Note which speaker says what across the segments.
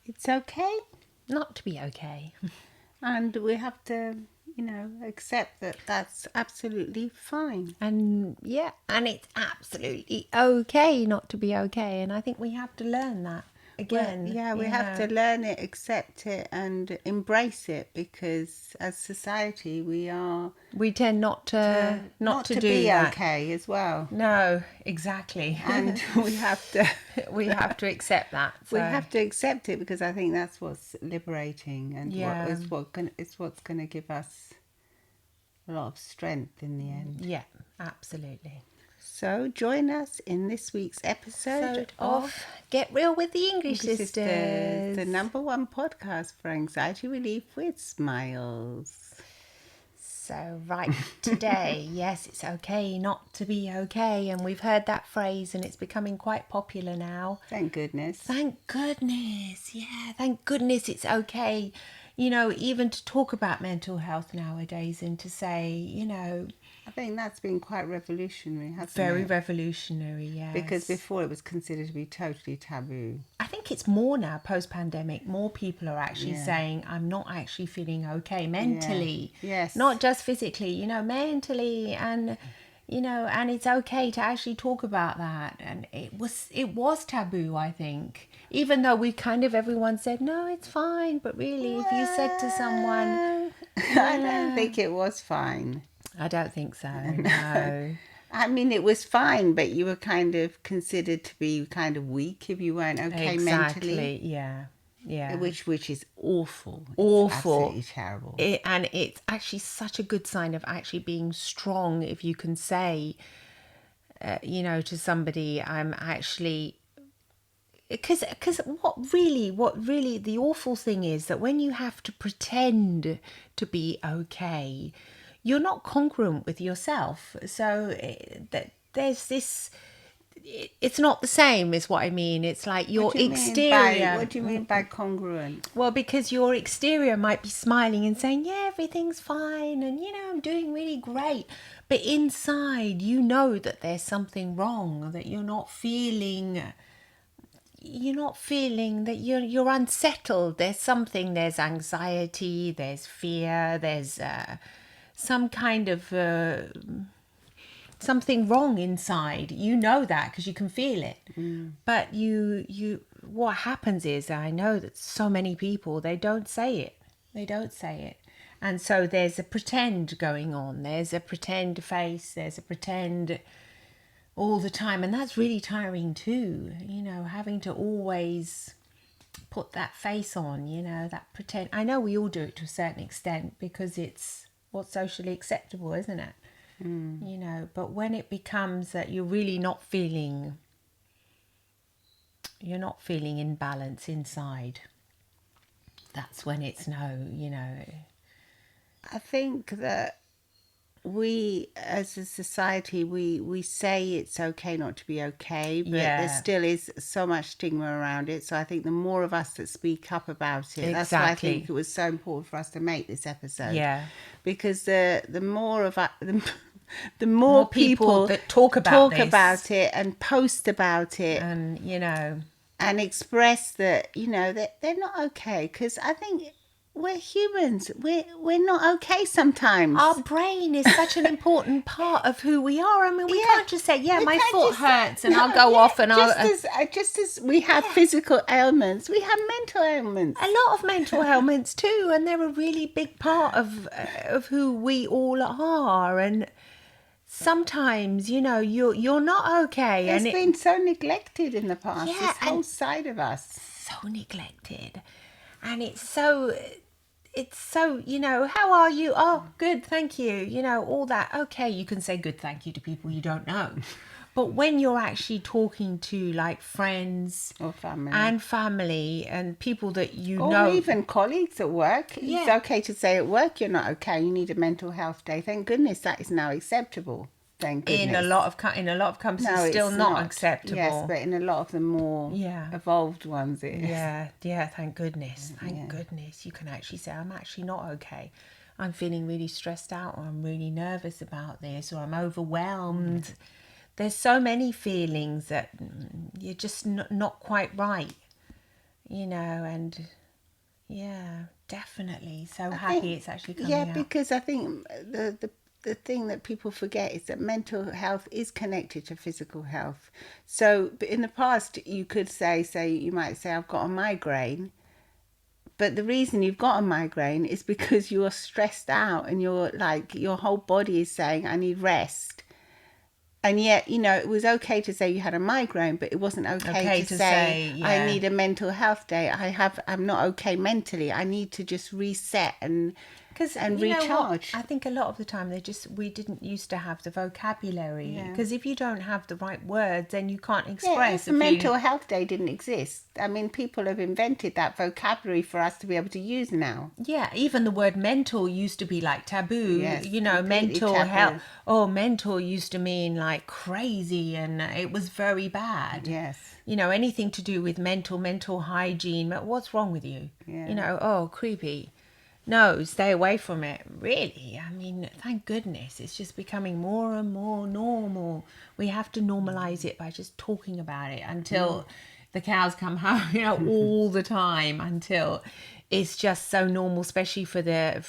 Speaker 1: it's okay.
Speaker 2: not to be okay.
Speaker 1: And we have to, accept that that's absolutely fine.
Speaker 2: And it's absolutely okay not to be okay. And I think we have to learn that again.
Speaker 1: We have to learn it, accept it, and embrace it, because as society
Speaker 2: We tend not to
Speaker 1: not to
Speaker 2: do
Speaker 1: be
Speaker 2: that.
Speaker 1: okay as well.
Speaker 2: No, exactly.
Speaker 1: And we have to
Speaker 2: we have to accept that. So.
Speaker 1: we have to accept it, because I think that's what's liberating, and
Speaker 2: Yeah.
Speaker 1: it's what's going to give us a lot of strength in the end.
Speaker 2: Yeah, absolutely.
Speaker 1: So join us in this week's episode of
Speaker 2: Get Real with the English Sisters.
Speaker 1: the #1 podcast for anxiety relief with smiles.
Speaker 2: So, right, today, yes, it's okay not to be okay. And we've heard that phrase and it's becoming quite popular now.
Speaker 1: Thank goodness.
Speaker 2: Thank goodness. Yeah, thank goodness it's okay. Even to talk about mental health nowadays and to say,
Speaker 1: I think that's been quite revolutionary, hasn't it?
Speaker 2: Very revolutionary, yes.
Speaker 1: Because before it was considered to be totally taboo.
Speaker 2: I think it's more now, post-pandemic. More people are actually saying, I'm not actually feeling okay mentally.
Speaker 1: Yeah. Yes.
Speaker 2: Not just physically, mentally, and and it's okay to actually talk about that. And it was taboo, I think. Even though everyone said, no, it's fine. But really, if you said to someone...
Speaker 1: I don't think it was fine.
Speaker 2: I don't think so, no.
Speaker 1: I mean, it was fine, but you were kind of considered to be kind of weak if you weren't okay mentally.
Speaker 2: Yeah.
Speaker 1: Which is awful.
Speaker 2: Awful.
Speaker 1: It's absolutely terrible.
Speaker 2: And it's actually such a good sign of actually being strong if you can say, to somebody, I'm actually... Because what really the awful thing is that when you have to pretend to be okay, you're not congruent with yourself. So that there's this... It's not the same, is what I mean. It's like your exterior...
Speaker 1: What do you mean by congruent?
Speaker 2: Well, because your exterior might be smiling and saying, yeah, everything's fine and, I'm doing really great. But inside, you know that there's something wrong, that you're not feeling that you're unsettled. There's anxiety, there's fear, there's some kind of... something wrong inside. You know that because you can feel it. But what happens is, I know that so many people, they don't say it. And so there's a pretend going on. There's a pretend face. There's a pretend all the time. And that's really tiring too, having to always put that face on, that pretend. I know we all do it to a certain extent because it's what's socially acceptable, isn't it? But when it becomes that you're really not feeling in balance inside, that's when it's no.
Speaker 1: I think that we as a society, we say it's okay not to be okay, but there still is so much stigma around it. So I think the more of us that speak up about it, that's why I think it was so important for us to make this episode.
Speaker 2: Yeah.
Speaker 1: Because the more of the more people
Speaker 2: that talk
Speaker 1: about it and post about it,
Speaker 2: and
Speaker 1: and express that that they're not okay, because I think we're humans. We're not okay sometimes.
Speaker 2: Our brain is such an important part of who we are. I mean, we can't just say, my foot hurts and I'll go off and
Speaker 1: just as we have physical ailments, we have mental ailments.
Speaker 2: A lot of mental ailments too, and they're a really big part of who we all are. And sometimes, you're not okay.
Speaker 1: It's been so neglected in the past, this whole side of us.
Speaker 2: So neglected. And it's so, how are you? Oh, good, thank you. All that. Okay, you can say good thank you to people you don't know. But when you're actually talking to like friends
Speaker 1: or
Speaker 2: family and people that
Speaker 1: or even colleagues at work, it's okay to say at work you're not okay, you need a mental health day. Thank goodness that is now acceptable. Thank goodness.
Speaker 2: In a lot of companies, it's still not acceptable.
Speaker 1: Yes, but in a lot of the more evolved ones, it is.
Speaker 2: Yeah. Thank goodness. Thank goodness. You can actually say, I'm actually not okay. I'm feeling really stressed out, or I'm really nervous about this, or I'm overwhelmed. There's so many feelings that you're just not quite right. you know, and yeah, definitely. So
Speaker 1: I
Speaker 2: happy
Speaker 1: think,
Speaker 2: it's actually coming
Speaker 1: yeah,
Speaker 2: out.
Speaker 1: because I think the thing that people forget is that mental health is connected to physical health. So in the past, you could say you might say, I've got a migraine, but the reason you've got a migraine is because you're stressed out and you're like, your whole body is saying, I need rest. And yet, it was okay to say you had a migraine, but it wasn't okay
Speaker 2: Okay
Speaker 1: to
Speaker 2: to
Speaker 1: say,
Speaker 2: say,
Speaker 1: I
Speaker 2: yeah.
Speaker 1: need a mental health day. I'm not okay mentally. I need to just reset and
Speaker 2: Because you know what?
Speaker 1: recharge.
Speaker 2: I think a lot of the time we didn't used to have the vocabulary.
Speaker 1: Yeah.
Speaker 2: Because if you don't have the right words, then you can't
Speaker 1: Yeah,
Speaker 2: express
Speaker 1: if
Speaker 2: a feeling.
Speaker 1: mental health day didn't exist, I mean, people have invented that vocabulary for us to be able to use now.
Speaker 2: Yeah, even the word mental used to be like taboo.
Speaker 1: Yes,
Speaker 2: You know,
Speaker 1: completely
Speaker 2: mental health.
Speaker 1: taboo.
Speaker 2: Oh, mental used to mean like crazy and it was very bad.
Speaker 1: Yes.
Speaker 2: You know, anything to do with mental hygiene. What's wrong with you?
Speaker 1: Yeah.
Speaker 2: You know, oh, creepy. No, stay away from it. Really? I mean, thank goodness. It's just becoming more and more normal. We have to normalize it by just talking about it until the cows come home, you know, all the time until it's just so normal, especially for the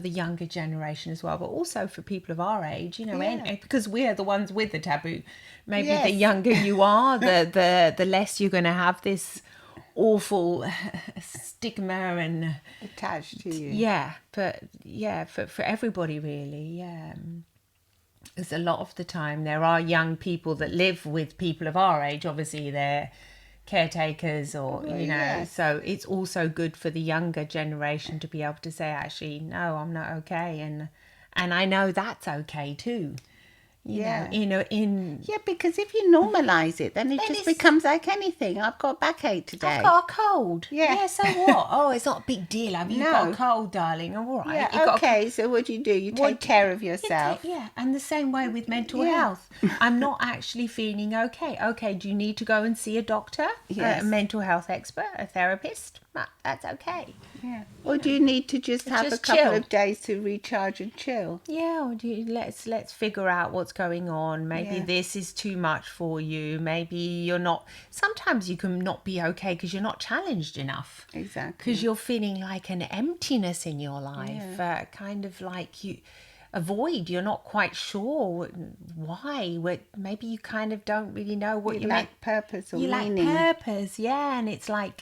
Speaker 2: younger generation as well, but also for people of our age, you know,
Speaker 1: Yeah.
Speaker 2: and because we're the ones with the taboo. Maybe the
Speaker 1: Yes.
Speaker 2: younger you are, the less you're going to have this awful stigma and
Speaker 1: Attached to you.
Speaker 2: yeah, but yeah, for everybody really, yeah. Because a lot of the time there are young people that live with people of our age. Obviously, they're caretakers or
Speaker 1: Well,
Speaker 2: you know,
Speaker 1: yes.
Speaker 2: so it's also good for the younger generation to be able to say, actually, no, I'm not okay, and I know that's okay too.
Speaker 1: Yeah.
Speaker 2: In
Speaker 1: Yeah, because if you normalize it, then it
Speaker 2: then
Speaker 1: just
Speaker 2: it's
Speaker 1: becomes like anything. I've got backache
Speaker 2: I've
Speaker 1: today.
Speaker 2: got a cold.
Speaker 1: Yeah.
Speaker 2: Yeah, so what? Oh, it's not a big deal. Have you got a
Speaker 1: No.
Speaker 2: cold, darling? All right. You
Speaker 1: Yeah,
Speaker 2: got a
Speaker 1: okay. So what do? You take
Speaker 2: what
Speaker 1: care of
Speaker 2: you
Speaker 1: yourself.
Speaker 2: yeah, and the same way with mental
Speaker 1: Yeah.
Speaker 2: health. I'm not actually feeling okay. Okay, do you need to go and see a doctor, a
Speaker 1: Yes.
Speaker 2: mental health expert, a therapist? That's okay.
Speaker 1: Yeah. Or do you need to just have a
Speaker 2: Just
Speaker 1: couple
Speaker 2: chill.
Speaker 1: of days to recharge and chill?
Speaker 2: Yeah, or let's figure out what's going on. Maybe
Speaker 1: Yeah.
Speaker 2: this is too much for you. Maybe you're not. Sometimes you can not be okay because you're not challenged enough.
Speaker 1: Exactly.
Speaker 2: Because you're feeling like an emptiness in your life, kind of like you a void. You're not quite sure why. Maybe you kind of don't really know what
Speaker 1: You
Speaker 2: you meant.
Speaker 1: lack purpose or
Speaker 2: You lack
Speaker 1: meaning.
Speaker 2: purpose, yeah, and it's like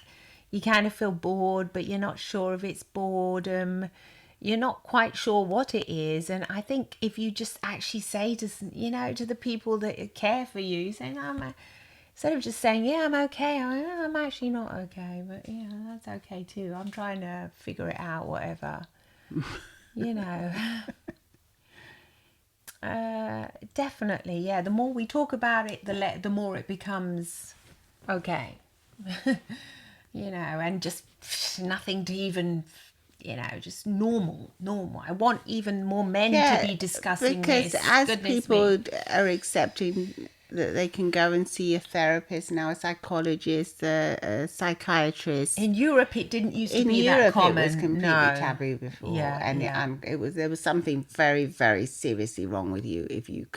Speaker 2: you kind of feel bored, but you're not sure if it's boredom. You're not quite sure what it is, and I think if you just actually say to the people that care for you, saying, instead of just saying, yeah, I'm okay, I'm actually not okay, but yeah, that's okay too. I'm trying to figure it out, whatever, you know. Definitely, yeah. The more we talk about it, the more it becomes okay. And just nothing to even, just normal. I want even more men to be discussing
Speaker 1: because
Speaker 2: this.
Speaker 1: as
Speaker 2: Goodness
Speaker 1: people
Speaker 2: me.
Speaker 1: are accepting that they can go and see a therapist now, a psychologist, a psychiatrist.
Speaker 2: In Europe, it didn't used to
Speaker 1: In
Speaker 2: be that
Speaker 1: Europe,
Speaker 2: common.
Speaker 1: it was completely
Speaker 2: No.
Speaker 1: taboo before,
Speaker 2: Yeah,
Speaker 1: and
Speaker 2: yeah.
Speaker 1: there was something very, very seriously wrong with you if you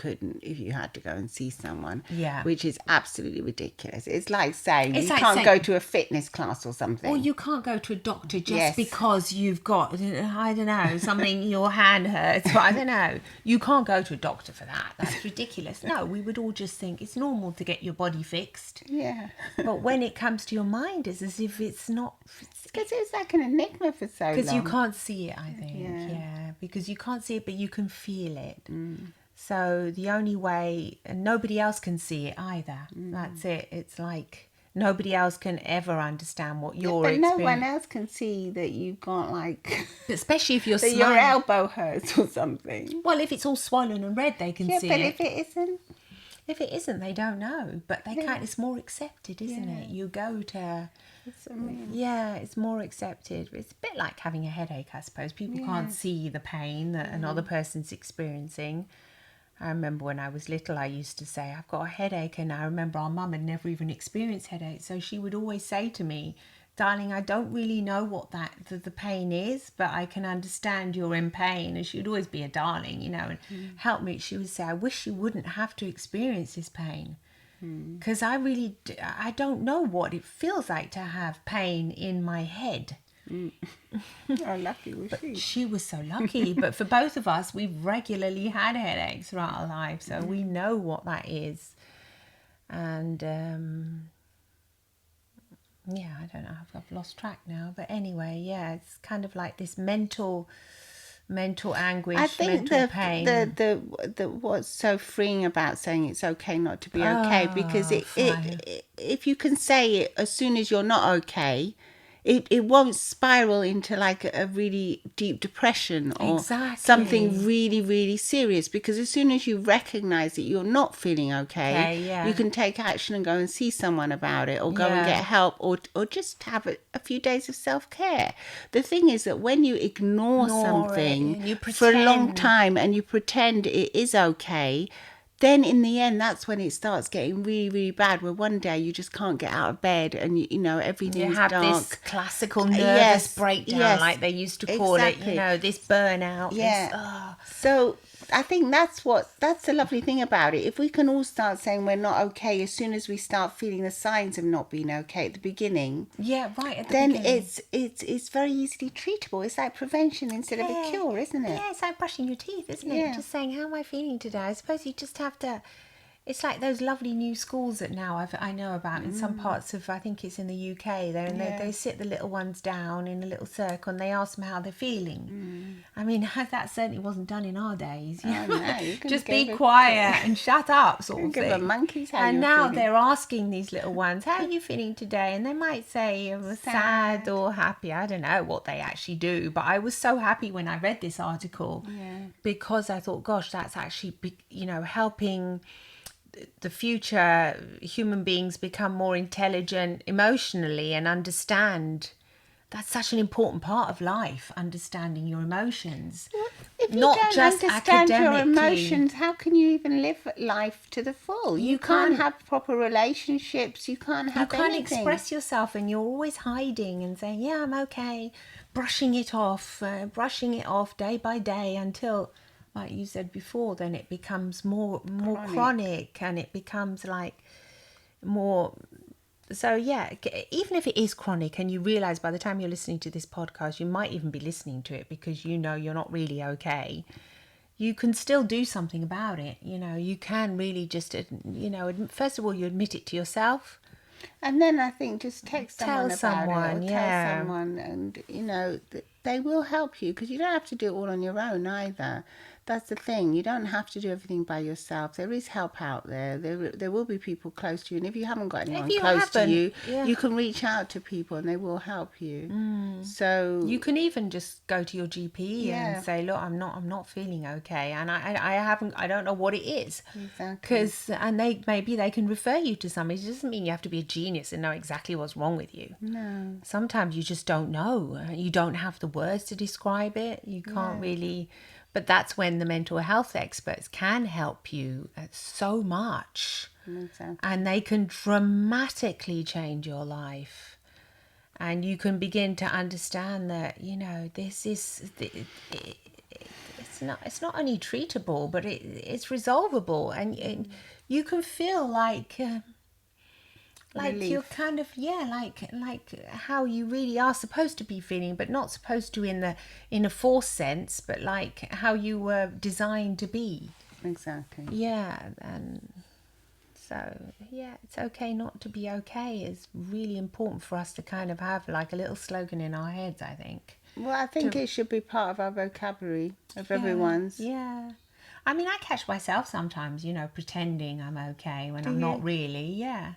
Speaker 1: had to go and see someone.
Speaker 2: Yeah.
Speaker 1: Which is absolutely ridiculous. It's like saying
Speaker 2: It's
Speaker 1: you
Speaker 2: like
Speaker 1: can't
Speaker 2: saying-
Speaker 1: go to a fitness class or something.
Speaker 2: Or you can't go to a doctor just
Speaker 1: Yes.
Speaker 2: because you've got, I don't know, something, your hand hurts. I don't know. You can't go to a doctor for that. That's ridiculous. No, we would all just think it's normal to get your body fixed.
Speaker 1: Yeah.
Speaker 2: But when it comes to your mind, it's as if it's not.
Speaker 1: Because it was like an enigma for so long.
Speaker 2: Because you can't see it, I think.
Speaker 1: Yeah.
Speaker 2: Yeah. Because you can't see it, but you can feel it. So the only way, and nobody else can see it either. That's it. It's like nobody else can ever understand what you're
Speaker 1: But no
Speaker 2: experiencing.
Speaker 1: one else can see that you've got like
Speaker 2: Especially if you're
Speaker 1: that your
Speaker 2: smiling.
Speaker 1: elbow hurts or something.
Speaker 2: Well, if it's all swollen and red, they can
Speaker 1: Yeah,
Speaker 2: see
Speaker 1: but
Speaker 2: it.
Speaker 1: if it isn't,
Speaker 2: If it isn't, they don't know. But they
Speaker 1: Yeah.
Speaker 2: can't. It's more accepted, isn't
Speaker 1: Yeah.
Speaker 2: it? You go to.
Speaker 1: it's, I mean,
Speaker 2: Yeah, it's more accepted. It's a bit like having a headache, I suppose. People can't see the pain that another person's experiencing. I remember when I was little, I used to say, I've got a headache. And I remember our mum had never even experienced headaches. So she would always say to me, darling, I don't really know what the pain is, but I can understand you're in pain. And she would always be a darling, and help me. She would say, I wish you wouldn't have to experience this pain. because I don't know what it feels like to have pain in my head.
Speaker 1: How lucky was she?
Speaker 2: She was so lucky. But for both of us, we've regularly had headaches throughout our lives, so we know what that is. And I don't know, I've lost track now, but anyway, it's kind of like this mental anguish,
Speaker 1: I think
Speaker 2: mental pain.
Speaker 1: the what's so freeing about saying it's okay not to be okay, because if you can say it as soon as you're not okay, it won't spiral into like a really deep depression or something really, really serious, because as soon as you recognize that you're not feeling okay, you can take action and go and see someone about it, or go and get help, or just have a few days of self-care. The thing is that when you ignore something for a long time and you pretend it is okay, then in the end, that's when it starts getting really, really bad, where one day you just can't get out of bed and, everything's dark.
Speaker 2: You have this classical nervous breakdown, like they used to call it, this burnout.
Speaker 1: Yeah. So I think that's the lovely thing about it. If we can all start saying we're not okay as soon as we start feeling the signs of not being okay at the beginning.
Speaker 2: Yeah, right at the
Speaker 1: beginning.
Speaker 2: Then
Speaker 1: it's very easily treatable. It's like prevention instead of a cure, isn't it?
Speaker 2: Yeah, it's like brushing your teeth, isn't it? Just saying, how am I feeling today? I suppose you just have to... It's like those lovely new schools that now I know about in some parts of, I think it's in the UK, they sit the little ones down in a little circle and they ask them how they're feeling. I mean, that certainly wasn't done in our days. Just be quiet and shut up, sort of thing.
Speaker 1: Give a monkey's how
Speaker 2: and
Speaker 1: you're
Speaker 2: now
Speaker 1: feeling.
Speaker 2: they're asking these little ones, how are you feeling today? And they might say sad or happy. I don't know what they actually do, but I was so happy when I read this article because I thought, gosh, that's actually, helping the future human beings become more intelligent emotionally and understand. That's such an important part of life, understanding your emotions.
Speaker 1: Well, if you
Speaker 2: not
Speaker 1: don't
Speaker 2: just
Speaker 1: understand your
Speaker 2: academically.
Speaker 1: emotions, how can you even live life to the full? You can't have proper relationships. You can't have anything.
Speaker 2: Express yourself, and you're always hiding and saying, yeah, I'm okay, brushing it off day by day until, like you said before, then it becomes more chronic and it becomes like more. So even if it is chronic and you realize by the time you're listening to this podcast, you might even be listening to it because you're not really okay, you can still do something about it. You can really just, first of all, you admit it to yourself.
Speaker 1: And then I think just text someone
Speaker 2: Tell someone,
Speaker 1: and, they will help you, because you don't have to do it all on your own either. That's the thing. You don't have to do everything by yourself. There is help out there. There will be people close to you. And if you haven't got anyone close to you, you can reach out to people and they will help you. So
Speaker 2: you can even just go to your GP and say, look, I'm not feeling okay. And I don't know what it is.
Speaker 1: Exactly.
Speaker 2: And maybe they can refer you to somebody. It doesn't mean you have to be a genius and know exactly what's wrong with you.
Speaker 1: No.
Speaker 2: Sometimes you just don't know. You don't have the words to describe it. You can't really... But that's when the mental health experts can help you so much.
Speaker 1: Exactly.
Speaker 2: And they can dramatically change your life. And you can begin to understand that, this is... It's not only treatable, but it's resolvable. And you can feel like...
Speaker 1: Relief.
Speaker 2: You're kind of like how you really are supposed to be feeling, but not supposed to in a forced sense, but like how you were designed to be.
Speaker 1: Exactly.
Speaker 2: And so it's okay not to be okay is really important for us to kind of have like a little slogan in our heads, I think.
Speaker 1: Well, I think it should be part of our vocabulary of everyone's.
Speaker 2: Yeah. I mean, I catch myself sometimes, pretending I'm okay when I'm not really. Yeah.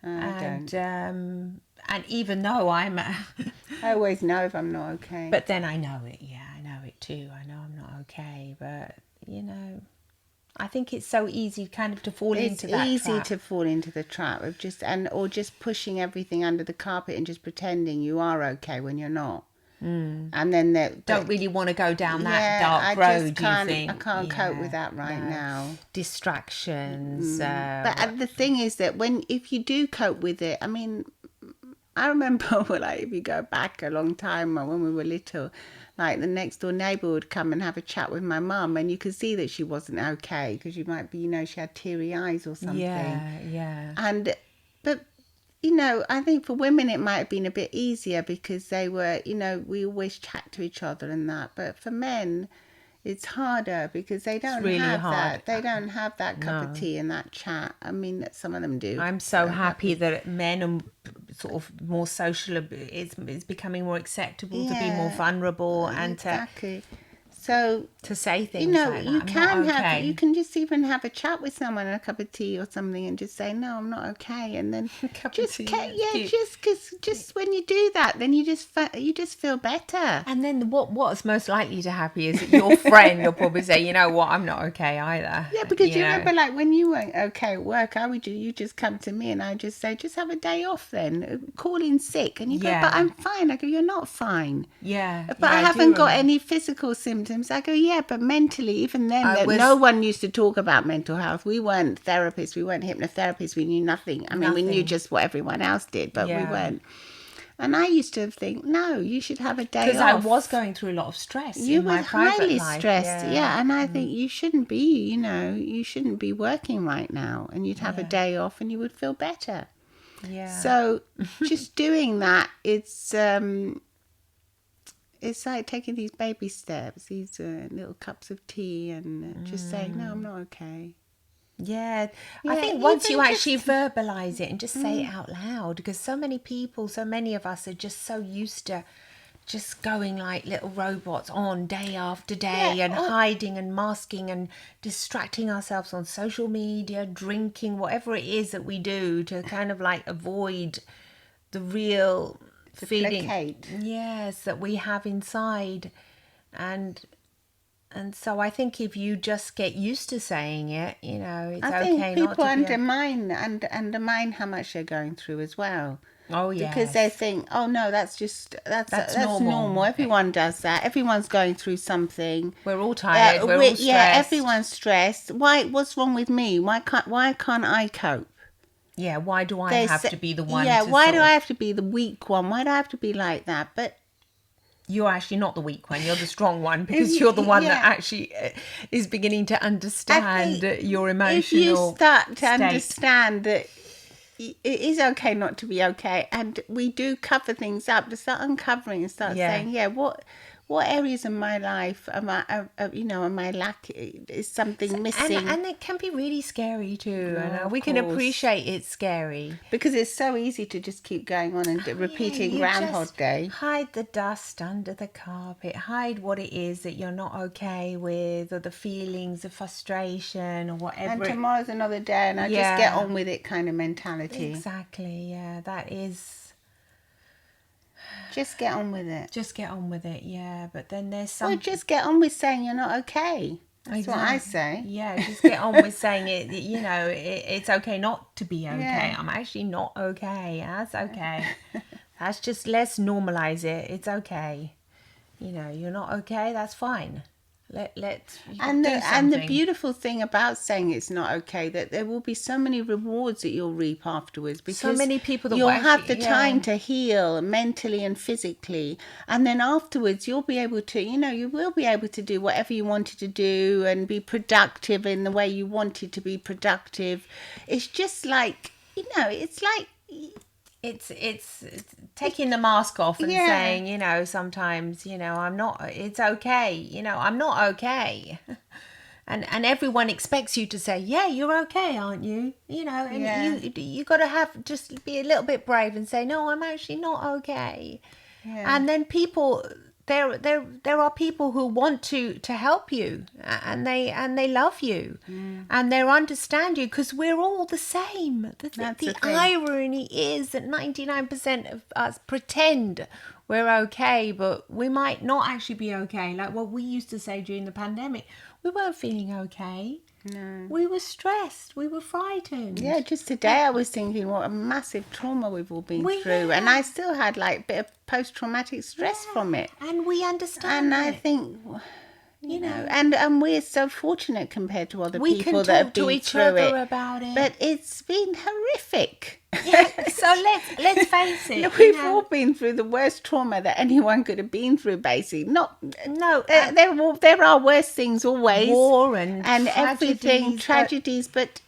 Speaker 1: I don't.
Speaker 2: And even though I
Speaker 1: always know if I'm not okay.
Speaker 2: But then I know it. Yeah, I know it too. I know I'm not okay. But I think it's so easy kind of to fall into that trap.
Speaker 1: It's easy to fall into the trap of just pushing everything under the carpet and just pretending you are okay when you're not. And then
Speaker 2: don't really want to go down that dark road.
Speaker 1: I can't cope with that now.
Speaker 2: Distractions.
Speaker 1: But the thing is that if you do cope with it, I mean, I remember, well, like, if you go back a long time when we were little, like the next door neighbour would come and have a chat with my mum, and you could see that she wasn't okay because you might be, she had teary eyes or something.
Speaker 2: Yeah.
Speaker 1: But I think for women it might have been a bit easier because they were, we always chat to each other and that. But for men, it's harder because they don't
Speaker 2: really
Speaker 1: have
Speaker 2: hard.
Speaker 1: that. They don't have that cup of tea and that chat. I mean, some of them do.
Speaker 2: I'm so happy that men are sort of more social. It's becoming more acceptable to be more vulnerable and
Speaker 1: exactly. So
Speaker 2: to say things like that.
Speaker 1: You can just even have a chat with someone, a cup of tea or something, and just say, no, I'm not okay. And then just when you do that, then you just feel better.
Speaker 2: And then what's most likely to happen is that your friend will probably say, you know what, I'm not okay either.
Speaker 1: Yeah, because you remember, like, when you weren't okay at work, how would you just come to me and I just say, just have a day off then, call in sick. And you go, but I'm fine. I go, you're not fine.
Speaker 2: Yeah.
Speaker 1: But I haven't got any physical symptoms. I go, yeah, but mentally, even then, no one used to talk about mental health. We weren't therapists. We weren't hypnotherapists. We knew nothing. I mean, we knew just what everyone else did, but we weren't. And I used to think, no, you should have a day off.
Speaker 2: Because I was going through a lot of stress.
Speaker 1: You were highly stressed,
Speaker 2: yeah.
Speaker 1: And I think you shouldn't be, you shouldn't be working right now. And you'd have a day off and you would feel better.
Speaker 2: Yeah.
Speaker 1: So just doing that, it's like taking these baby steps, these little cups of tea, and just saying, no, I'm not okay.
Speaker 2: Yeah, I think once you actually verbalise it and just say it out loud, because so many of us are just so used to just going like little robots on day after day and hiding and masking and distracting ourselves on social media, drinking, whatever it is that we do to kind of like avoid the real feeling that we have inside. And so I think if you just get used to saying it, it's okay not to be...
Speaker 1: I think people undermine how much they're going through as well.
Speaker 2: Oh, yeah.
Speaker 1: Because they think, oh, no, that's normal. Everyone does that. Everyone's going through something.
Speaker 2: We're all tired. We're all stressed.
Speaker 1: Yeah, everyone's stressed. What's wrong with me? Why can't I cope?
Speaker 2: Yeah, why do I have to be the one
Speaker 1: do I have to be the weak one? Why do I have to be like that? But
Speaker 2: you're actually not the weak one. You're the strong one because you're the one that actually is beginning to understand your emotional
Speaker 1: If you start to
Speaker 2: state.
Speaker 1: Understand that it is okay not to be okay, and we do cover things up, to start uncovering and start saying, what areas of my life am I lacking? Is something missing?
Speaker 2: And it can be really scary too. We can appreciate it's scary
Speaker 1: because it's so easy to just keep going on and repeating Groundhog Day.
Speaker 2: Hide the dust under the carpet. Hide what it is that you're not okay with, or the feelings of frustration, or whatever.
Speaker 1: And tomorrow's another day, and I just get on with it kind of mentality.
Speaker 2: Exactly. Yeah, that is.
Speaker 1: Just get on with it.
Speaker 2: Just get on with it, yeah. But then there's some...
Speaker 1: Well, just get on with saying you're not okay. That's what I say.
Speaker 2: Yeah, just get on with saying it. It's okay not to be okay. Yeah. I'm actually not okay. That's okay. That's just, let's normalise it. It's okay. You're not okay. That's fine. Let's
Speaker 1: and the beautiful thing about saying it's not okay, that there will be so many rewards that you'll reap afterwards, because
Speaker 2: so many people that
Speaker 1: you'll have the time to heal mentally and physically, and then afterwards you'll be able to you will be able to do whatever you wanted to do and be productive in the way you wanted to be productive. It's just like it's like
Speaker 2: it's taking the mask off and saying, sometimes, I'm not, it's okay, I'm not okay. And everyone expects you to say, yeah, you're okay, aren't you? You got to just be a little bit brave and say, no, I'm actually not okay. Yeah. And then people, there are people who want to help you, and they love you, and they understand you, because we're all the same. The irony is that 99% of us pretend we're okay, but we might not actually be okay. Like what we used to say during the pandemic, we weren't feeling okay. No. We were stressed. We were frightened.
Speaker 1: Yeah, just today I was thinking what a massive trauma we've all been through. And I still had like a bit of post-traumatic stress from it.
Speaker 2: And we understand
Speaker 1: I think
Speaker 2: You know,
Speaker 1: and we're so fortunate compared to other
Speaker 2: we
Speaker 1: people
Speaker 2: can
Speaker 1: that have
Speaker 2: talk to
Speaker 1: been
Speaker 2: each
Speaker 1: through
Speaker 2: other
Speaker 1: it.
Speaker 2: about it.
Speaker 1: But it's been horrific.
Speaker 2: Yeah, so let's face it.
Speaker 1: We've all been through the worst trauma that anyone could have been through, basically.
Speaker 2: No,
Speaker 1: There are worse things always.
Speaker 2: war and
Speaker 1: everything, tragedies, but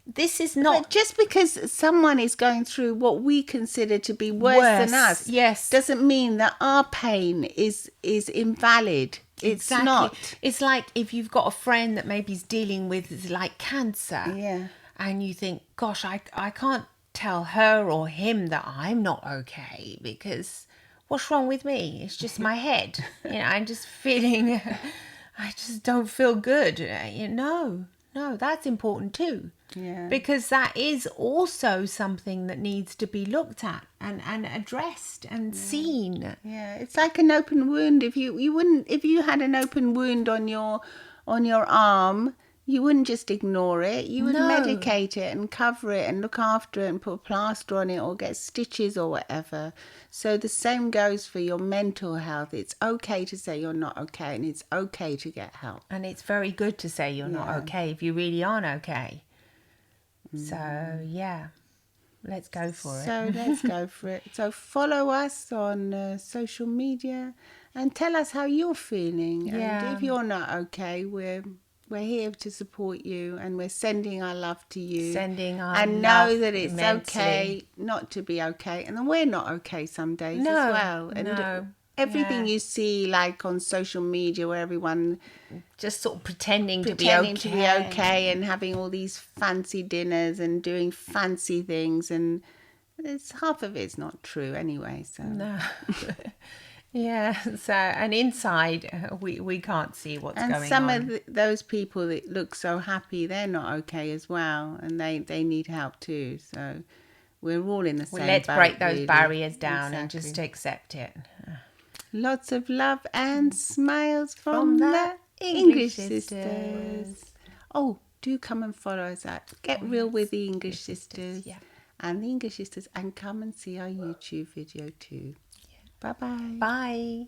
Speaker 2: this is not.
Speaker 1: But just because someone is going through what we consider to be worse than us,
Speaker 2: yes,
Speaker 1: doesn't mean that our pain is invalid. It's not.
Speaker 2: It's like if you've got a friend that maybe is dealing with like cancer,
Speaker 1: Yeah,
Speaker 2: and you think, gosh, I can't tell her or him that I'm not okay because what's wrong with me? It's just my head. I'm just feeling, I just don't feel good. No, that's important too.
Speaker 1: Yeah.
Speaker 2: Because that is also something that needs to be looked at and addressed and seen.
Speaker 1: Yeah, it's like an open wound. If you had an open wound on your arm, you wouldn't just ignore it. You would medicate it and cover it and look after it and put a plaster on it or get stitches or whatever. So the same goes for your mental health. It's okay to say you're not okay, and it's okay to get help.
Speaker 2: And it's very good to say you're not okay if you really aren't okay. So, yeah, let's go for it.
Speaker 1: So let's go for it. So follow us on social media and tell us how you're feeling.
Speaker 2: Yeah.
Speaker 1: And if you're not okay, we're here to support you, and we're sending our love to you.
Speaker 2: And
Speaker 1: know that it's
Speaker 2: immensely.
Speaker 1: okay not to be okay, and we're not okay some days as well. And everything you see, like on social media, where everyone
Speaker 2: just sort of pretending to be
Speaker 1: okay and having all these fancy dinners and doing fancy things, and it's half of it's not true anyway. So
Speaker 2: no. Yeah, so and inside we can't see what's going on.
Speaker 1: And some of those people that look so happy, they're not okay as well, and they need help too. So we're all in the same boat.
Speaker 2: Let's break those barriers down and just accept it.
Speaker 1: Lots of love and smiles from the English Sisters. Oh, do come and follow us at Get Real with the English Sisters.
Speaker 2: Yeah.
Speaker 1: And the English Sisters, and come and see our YouTube video too. Bye-bye.
Speaker 2: Bye.